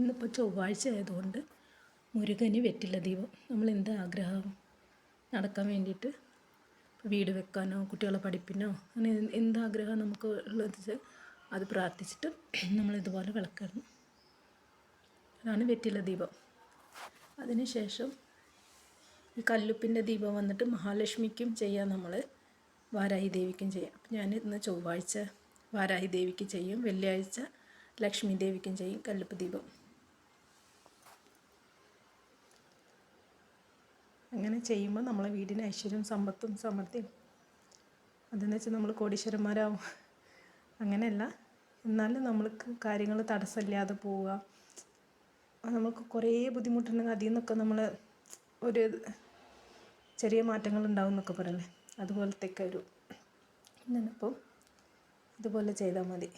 ഇന്നിപ്പോൾ ചൊവ്വാഴ്ച ആയതുകൊണ്ട് മുരുകന് വെറ്റില ദീപം. നമ്മൾ എന്ത് ആഗ്രഹം നടക്കാൻ വേണ്ടിയിട്ട്, വീട് വെക്കാനോ കുട്ടികളെ പഠിപ്പിനോ അങ്ങനെ എന്താഗ്രഹം നമുക്ക് ഉള്ളത് അത് പ്രാർത്ഥിച്ചിട്ട് നമ്മളിതുപോലെ വിളക്കണം. അതാണ് വെറ്റില ദീപം. അതിനുശേഷം ഈ കല്ലുപ്പിൻ്റെ ദീപം വന്നിട്ട് മഹാലക്ഷ്മിക്കും ചെയ്യാം, നമ്മൾ വാരാഹി ദേവിക്കും ചെയ്യാം. അപ്പം ഞാൻ ഇന്ന് ചൊവ്വാഴ്ച വാരാഹി ദേവിക്ക് ചെയ്യും, വെള്ളിയാഴ്ച ലക്ഷ്മി ദേവിക്കും ചെയ്യും കല്ലുപ്പ് ദീപം. അങ്ങനെ ചെയ്യുമ്പോൾ നമ്മളെ വീടിന് ഐശ്വര്യവും സമ്പത്തും സമൃദ്ധിയും, അതെന്ന് വെച്ചാൽ നമ്മൾ കോടീശ്വരന്മാരാവും അങ്ങനെയല്ല, എന്നാലും നമ്മൾക്ക് കാര്യങ്ങൾ തടസ്സമില്ലാതെ പോവുക. നമുക്ക് കുറേ ബുദ്ധിമുട്ടുണ്ടെങ്കിൽ അതിൽ നിന്നൊക്കെ നമ്മൾ ഒരു ചെറിയ മാറ്റങ്ങൾ ഉണ്ടാവും എന്നൊക്കെ പറയല്ലേ, അതുപോലത്തെയൊക്കെ ഒരു ഇന്നിപ്പം ഇതുപോലെ ചെയ്താൽ മതി.